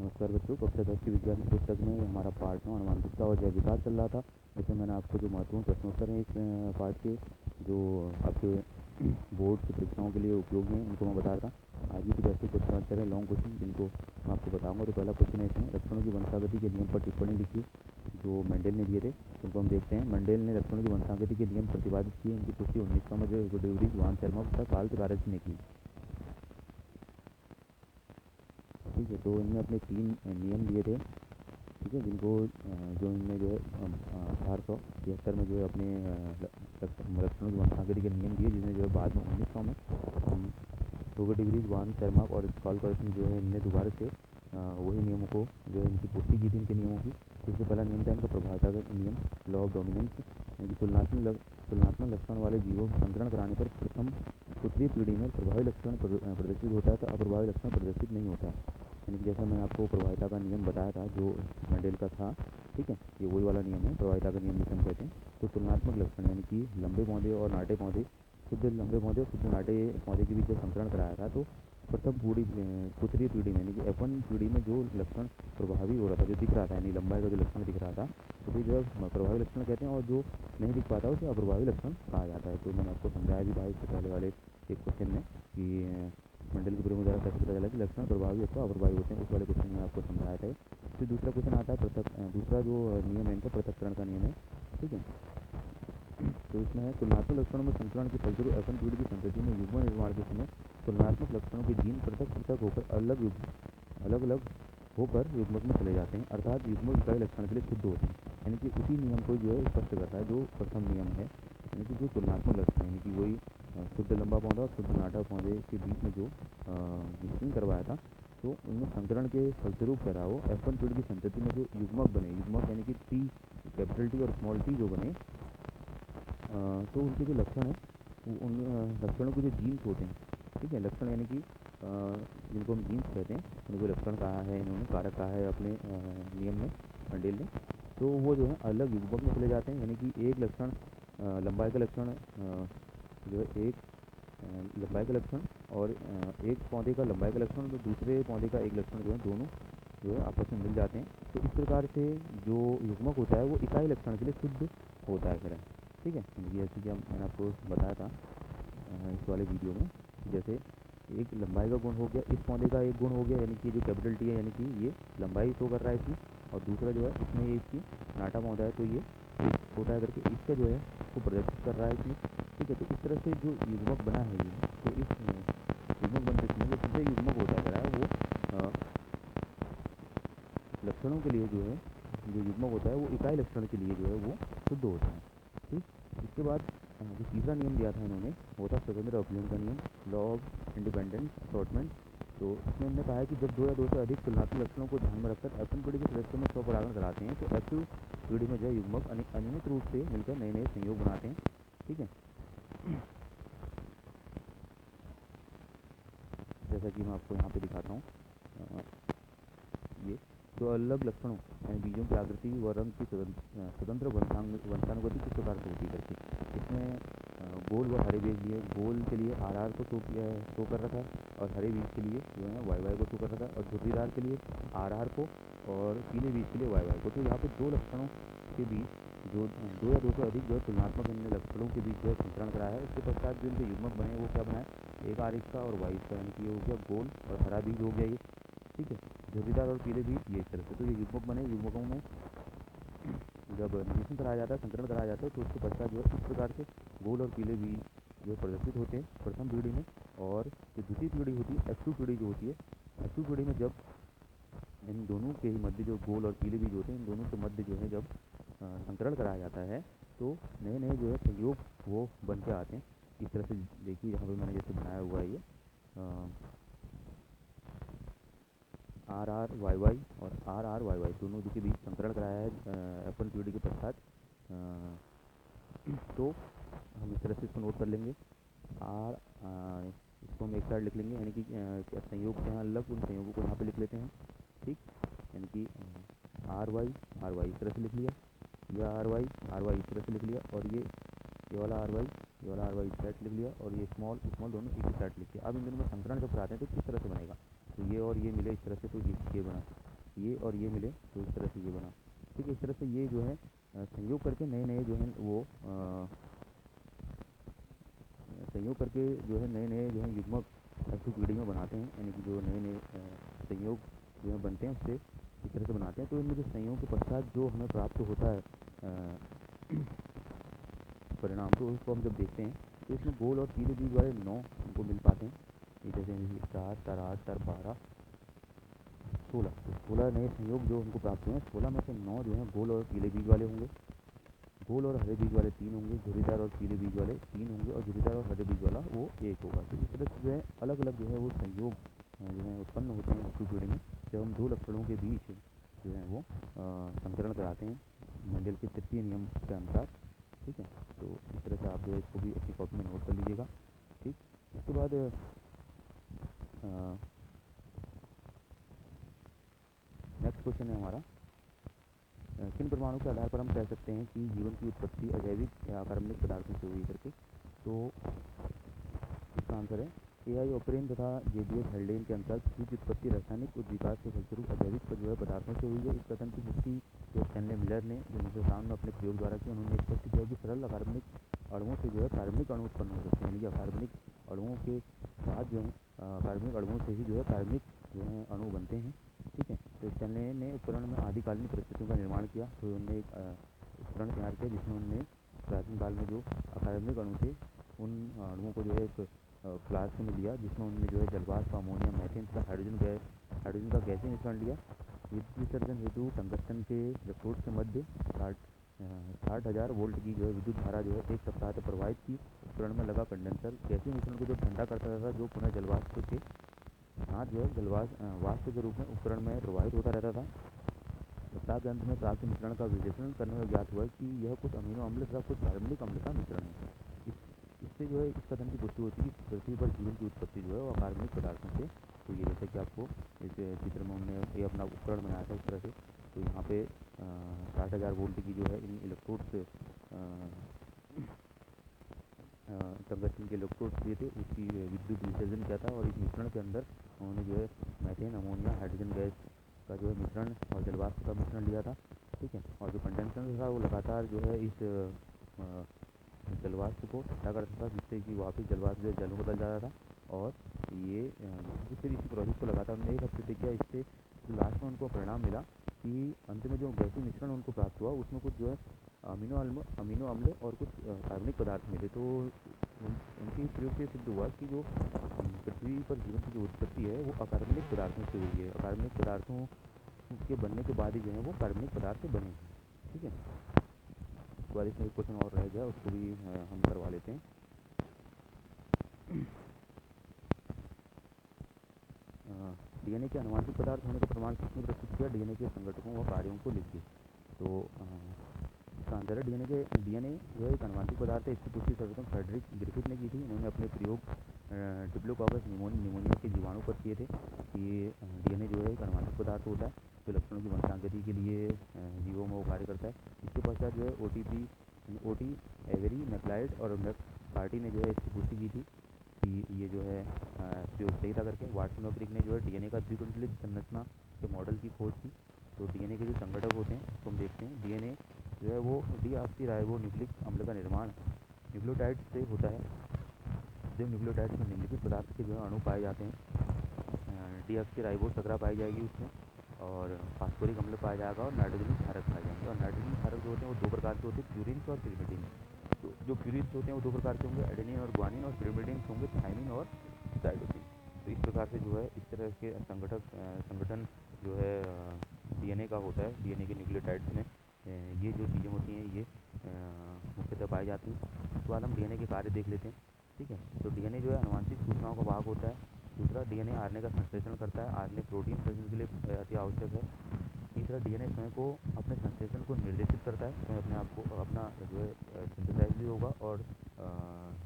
नमस्कार बच्चों, कक्षा 10 की विज्ञान की पुस्तक में हमारा पार्ट 9 अनुमानिकता और जैव विकास चल रहा था। जिसमें मैंने आपको जो महत्वपूर्ण प्रश्नोत्तर हैं इस पार्ट के, जो आपके बोर्ड की परीक्षाओं के लिए उपयोगी हैं, उनको मैं बता रहा था। आज भी कुछ ऐसे क्वेश्चन आंसर है लॉन्ग क्वेश्चन जिनको मैं आपको बताऊंगा। तो पहला क्वेश्चन है इसमें, लक्षणों की वंशागति के नियम पर टिप्पणी लिखिए, जो मेंडेल ने दिए थे। उनको हम देखते हैं। मेंडेल ने लक्षणों की वंशागति के नियम प्रतिपादित किए। इनकी पुष्टि 1900 में जो डिवरीज वान चेरमॉफ तथा कार्ल कारज ने की। ठीक है, तो इनमें अपने 3 नियम दिए थे। ठीक है, जिनको जो इनमें जो है 1873 में जो है अपने लक्षणों की वंशागति के नियम दिए, जिन्हें जो है बाद में 1900 में रोगर डिग्रीज वान चेरमॉफ और स्कॉलकर्स ने जो है इनने दोबारा से वही नियमों को जो है इनकी पुष्टि की थी इनके नियमों की। जिससे पहला नियम था इनका प्रभावता का नियम, लॉ ऑफ डोमिनेंस, यानी तुलनात्मक लक्षण वाले जीवों को संकरण कराने पर प्रथम उत्तरीय पीढ़ी में प्रभावी लक्षण प्रदर्शित होता है तो अप्रभावी लक्षण प्रदर्शित नहीं होता। यानी कि जैसा मैंने आपको प्रभाविता का नियम बताया था जो मेंडेल का था। ठीक है, ये वही वाला नियम है, प्रभाविता का नियम जिसे हम कहते हैं। तो तुलनात्मक लक्षण यानी कि लंबे पौधे और नाटे पौधे, शुद्ध लंबे पौधे और शुद्ध नाटे पौधे के बीच जब संकरण कराया था तो प्रथम उत्तरीय पीढ़ी में यानी कि F1 पीढ़ी में जो लक्षण प्रभावी हो रहा था, जो दिख रहा था, यानी लंबाई का जो लक्षण दिख रहा था, तो जो है प्रभावी लक्षण कहते हैं, और जो नहीं दिख पाता उसे अप्रभावी लक्षण कहा जाता है। तो मैंने आपको समझाया भी था इससे पहले वाले एक क्वेश्चन में कि मेंडल के प्रयोग द्वारा कैसे पता चला कि लक्षण प्रभावी अथवा अप्रभावी होते हैं। उस वाले क्वेश्चन में आपको समझाया था। फिर दूसरा क्वेश्चन आता है दूसरा जो नियम है इनका पृथक्करण का नियम है। ठीक है, तो इसमें है तुलनात्मक लक्षणों में संकरण के फलस्वरूप F1 पीढ़ी की संतति में युग्म निर्माण के समय तुलनात्मक लक्षणों के जीन पृथक पृथक होकर अलग अलग होकर युग्मक में चले जाते हैं, अर्थात युग्मक इकाई लक्षण के लिए शुद्ध होते हैं। यानी कि उसी नियम को जो है स्पष्ट करता है जो प्रथम नियम है, यानी कि जो तुलनात्मक लक्षण यानी कि वही शुद्ध लंबा पौधा और शुद्ध नाटा पौधे के बीच में जो मिश्रण करवाया था, तो उनमें संकरण के फलस्वरूप क्या रहा हो, F1 पीढ़ी की संतति में जो युग्मक बने, युग्मक यानी कि T, कैपिटल T और स्मॉल t जो बने, तो उनके जो लक्षण है उन लक्षणों के जो जीन्स होते हैं, ठीक है, लक्षण यानी कि जिनको हम जीन्स कहते हैं, उनको लक्षण कहा है इन्होंने, कारक कहा है अपने नियम में मेंडेल ने। तो वो जो है अलग युग्मक में चले जाते हैं, यानी कि एक लक्षण लंबाई का लक्षण जो है एक लंबाई का लक्षण और एक पौधे का लंबाई का लक्षण तो दूसरे पौधे का एक लक्षण जो है, दोनों जो है आपस में मिल जाते हैं। तो इस प्रकार से जो युग्मक होता है वो इकाई लक्षण के लिए शुद्ध होता है फिर। ठीक है, जैसे कि मैंने आपको बताया था इस वाले वीडियो में, जैसे एक लंबाई का गुण हो गया, इस पौधे का एक गुण हो गया, यानी कि जो कैपिटल T है, यानी कि ये लंबाई शो कर रहा है इसकी, और दूसरा जो है इसमें ये इसकी नाटा पौधा है तो ये छोटा है करके इसका जो है वो प्रदर्शित कर रहा है इसमें। ठीक है, तो इस तरह से जो युग्मक बना है ये, तो इस युग्मक बनते समय जो दूसरे युग्मक होता है वो लक्षणों के लिए जो है जो युग्मक होता है वो इकाई लक्षण के लिए जो है वो शुद्ध होता है। ठीक, इसके बाद जो तीसरा नियम दिया था इन्होंने वो था स्वतंत्र अपलियन का नियम, लॉ ऑफ इंडिपेंडेंट असॉर्टमेंट। तो इसमें इन्होंने कहा है कि जब 2 या 2 से अधिक तुलनात्मक लक्षणों को ध्यान में रखकर F1 पीढ़ी के सदस्यों में स्वपरागण कराते हैं तो F2 पीढ़ी में जो है युग्मक अनियमित रूप से मिलकर नए नए संयोग बनाते हैं। ठीक है, जैसा कि मैं आपको यहाँ पे दिखाता हूँ, ये तो अलग लक्षणों यानी बीजों की आकृति व रंग की स्वतंत्र वंशानुगति किस प्रकार से होती करके, इसमें गोल व हरे बीज लिए, गोल के लिए RR को शो कर रखा है और हरे बीज के लिए जो है YY को शो कर रखा है, और झुर्रीदार के लिए RR को और पीले बीज के लिए YY को। तो यहाँ पे 2 लक्षणों के बीच जो 2 या 2 से अधिक जो है तुलनात्मक अन्य लक्षणों के बीच जो है संकरण कराया है। इसके पश्चात जो इनके युग्मक बने वो क्या बनाए, एक R इसका और Y इसका, यानी कि ये हो गया गोल और हरा बीज हो गया ये। ठीक है, झुर्रीदार और पीले बीज ये इस तरह से, तो ये युग्मक बने। युग्मकों में जब निषेचन कराया जाता है, संकरण कराया जाता है, तो उसके पश्चात जो है इस प्रकार से गोल और पीले बीज जो प्रदर्शित होते हैं प्रथम पीढ़ी में। और जो द्वितीय पीढ़ी होती है, F2 पीढ़ी जो होती है, F2 पीढ़ी में जब इन दोनों के मध्य जो गोल और पीले बीज होते हैं, इन दोनों के मध्य जो है जब संकरण कराया जाता है तो नए नए जो है संयोग वो बन के आते हैं। इस तरह से देखिए यहाँ पर मैंने जैसे बनाया हुआ है ये RRYY और RRYY दोनों के बीच संकरण कराया है F1 पीढ़ी के पश्चात। तो हम इस तरह से इसको नोट कर लेंगे, इसको हम एक साइड लिख लेंगे, यानी कि संयोग के यहाँ अलग, उन संयोगों को यहाँ पे लिख लेते हैं। ठीक, यानी कि RY इस तरह से लिख लिया, या RY इस तरह से लिख लिया, और ये वाला RY इस साइड लिख लिया, और ये स्मॉल दोनों एक ही साइड लिख लिया। अब इन दोनों में संकरण जब कराते हैं तो किस तरह से बनेगा, तो ये और ये मिले इस तरह से, तो ये बना। ये और ये मिले तो इस तरह से ये बना। ठीक है, इस तरह से ये जो है संयोग करके नए नए जो है वो संयोग करके जो है नए नए जो है युग्मक ऐसी पीढ़ी में बनाते हैं, यानी कि जो नए नए संयोग जो है बनते हैं उससे इस तरह से बनाते हैं। तो इनमें जो संयोग के पश्चात जो हमें प्राप्त होता है परिणाम, तो उसको हम जब देखते हैं तो इसमें गोल और पीले बीज वाले 9 हमको मिल पाते हैं। ये जैसे 4 4 8 4 12 16, तो 16 नए संयोग जो हमको प्राप्त हुए हैं, 16 में से 9 जो है गोल और पीले बीज वाले होंगे, गोल और हरे बीज वाले 3 होंगे, झुर्रीदार और पीले बीज वाले 3 होंगे, और झुर्रीदार और हरे बीज वाला वो 1 होगा। तो इस तरह से जो है अलग अलग जो है वो संयोग जो है उत्पन्न होते हैं वस्तु पीढ़ी में, जब हम दो लक्षणों के बीच जो है वो संकरण कराते हैं मेंडल के तृतीय नियम के अनुसार। ठीक है, तो इस तरह से आप जो है इसको भी अपनी कॉपी में नोट कर लीजिएगा। ठीक, इसके बाद नेक्स्ट क्वेश्चन है हमारा, किन प्रमाणों के आधार पर हम कह सकते हैं कि जीवन की उत्पत्ति अजैविक या अकार्बनिक पदार्थों से हुई करके। तो इसका आंसर है AI ओपरेन तथा JBS हेल्डेन के अनुसार जीव की उत्पत्ति रासायनिक उद्विकास के फलस्वरूप अजैविक जो है पदार्थों से हुई है। इस कथन की पुष्टि जो स्टैनले मिलर ने 1957 में अपने प्रयोग द्वारा की, उन्होंने स्पष्ट किया कि सरल अकार्बनिक अणुओं से जो है कार्बनिक अणु उत्पन्न हो सकते हैं, यानी कि अकार्बनिक अणुओं के साथ जो है कार्बनिक अणुओं से ही जो है कार्बनिक जो है अणु बनते हैं। ठीक है, तो स्टैनले ने उपकरण में आदिकालीन परिस्थितियों का निर्माण किया, तो उन्होंने एक उपकरण तैयार किया जिसमें उन्होंने प्राचीन काल में जो अकार्बनिक अणु थे उन अणुओं को जो है एक फ्लास्क में लिया, जिसमें उन्होंने जो है जलवाष्प, अमोनिया, मीथेन तथा हाइड्रोजन का गैसीय मिश्रण लिया। विद्युत विसर्जन हेतु टंगस्टन के इलेक्ट्रोड के मध्य 60,000 वोल्ट की जो है विद्युत धारा जो है 1 सप्ताह तक प्रवाहित की। उपकरण में लगा कंडेंसर गैसीय मिश्रण को जो ठंडा करता था, जो पुनः जलवाष्प के साथ जो है वाष्प के रूप में उपकरण में प्रवाहित होता रहता था। सप्ताह के अंत में प्राप्त मिश्रण का विश्लेषण करने में ज्ञात हुआ कि यह कुछ अमीनो अम्ल तथा कुछ कार्बनिक अम्ल का मिश्रण है। इससे जो है इस कथन की पुष्टि होती है कि पृथ्वी पर जीवन की उत्पत्ति जो है वो अकार्बनिक पदार्थों से हुई है। जैसे कि आपको इस चित्र में हमने ये अपना उपकरण बनाया था इस तरह से, तो यहाँ पे 60,000 वोल्ट की जो है इन इलेक्ट्रोड्स टंगस्टन के इलेक्ट्रोड्स दिए थे, उसकी विद्युत विसर्जन किया था, और इस मिश्रण के अंदर उन्होंने जो है मीथेन, अमोनिया, हाइड्रोजन गैस का जो है मिश्रण और जलवाष्प का मिश्रण लिया था। ठीक है, और जो कंडेंसर था वो लगातार जो है इस जलवाष्प को ठंडा करता था, जिससे कि वापस जलवाष्प जो जल में बदल जाता था, और ये फिर इसी प्रोसेस को लगातार उन्होंने 1 हफ्ते तक किया। इससे लास्ट में उनको परिणाम मिला कि अंत में जो गैसीय मिश्रण उनको प्राप्त हुआ उसमें कुछ जो है अमीनो अम्ल और कुछ कार्बनिक पदार्थ मिले। तो उनके प्रयोग से सिद्ध हुआ कि जो पृथ्वी पर जीवन की जो उत्पत्ति है वो अकार्बनिक पदार्थों से हुई है। अकार्बनिक पदार्थों के बनने के बाद ही जो है वो कार्बनिक पदार्थ बने हैं। ठीक है, उसके बाद इसमें एक क्वेश्चन और रह गया, उसको भी हम करवा लेते हैं। DNA के आनुवंशिक पदार्थ होने का प्रमाण किसने प्रस्तुत किया? DNA के संगठकों व कार्यों को लिखिए। तो इसका आंसर है DNA जो है एक आनुवंशिक पदार्थ है। इसकी पुष्टि सर्वप्रथम फ्रेडरिक ग्रिफिथ ने की थी। इन्होंने अपने प्रयोग डिप्लोकॉकस निमोनिया के जीवाणु पर किए थे कि DNA जो है एक आनुवंशिक पदार्थ होता है जो लक्षणों की वंशागति के लिए जीवों में वो कार्य करता है। इसके पश्चात जो है ओटी एवेरी, मैक्लाइड और पार्टी ने जो है इसकी पुष्टि की थी कि ये जो है प्रयोग सही था करके। वाटसन और क्रिक ने जो है DNA का द्विकुंडलित संरचना के मॉडल की खोज की। तो DNA के जो संगठक होते हैं तो हम देखते हैं DNA जो है वो डीऑक्सीराइबोन्यूक्लिक अम्ल का निर्माण न्यूक्लियोटाइड से होता है। जब न्यूक्लियोटाइड में निम्नलिखित पदार्थ के जो है अणु पाए जाते हैं, डीऑक्सीराइबोस संकरा पाई जाएगी उसमें, और फास्फोरिक अम्ल पाया जाएगा, और नाइट्रोजन क्षारक पाए जाएंगे। और नाइट्रोजन क्षारक जो होते हैं वो 2 प्रकार के होते हैं, प्यूरिन्स और पिरिमिडिन्स। तो जो प्यूरिन्स होते हैं वो 2 प्रकार के होंगे, एडेनिन और ग्वानिन, और पिरिमिडिन्स होंगे थाइमिन और साइटोसिन। तो इस प्रकार से जो है इस तरह के संगठन जो है DNA का होता है। DNA के न्यूक्लियोटाइड्स में ये जो चीज़ें होती हैं ये मुख्यतः पाई जाती हैं। उसके बाद हम DNA के कार्य देख लेते हैं। ठीक है, तो DNA जो है आनुवंशिक सूचनाओं का वाहक होता है। दूसरा, DNA RNA का संश्लेषण करता है। RNA प्रोटीन संश्लेषण के लिए अति आवश्यक है। तीसरा, DNA स्वयं को अपने संश्लेषण को निर्देशित करता है, स्वयं अपने आप को अपना जो है सिंथेसाइज भी होगा और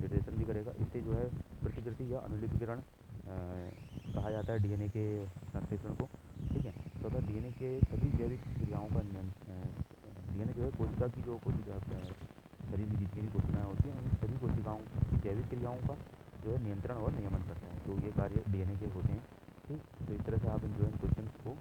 निर्देशन भी करेगा। इससे जो है प्रतिकृति या अनुलिपिकरण कहा जाता है DNA के संश्लेषण को। ठीक है, तो अगर DNA के सभी जैविक क्रियाओं का DNA जो है कोशिका की जो शरीर में जितनी भी कोशिकाएँ होती हैं उन सभी कोशिकाओं की जैविक क्रियाओं का जो है नियंत्रण और नियमन करता है। तो ये कार्य DNA के होते हैं। ठीक, तो इस तरह से आप इन जो है क्वेश्चन को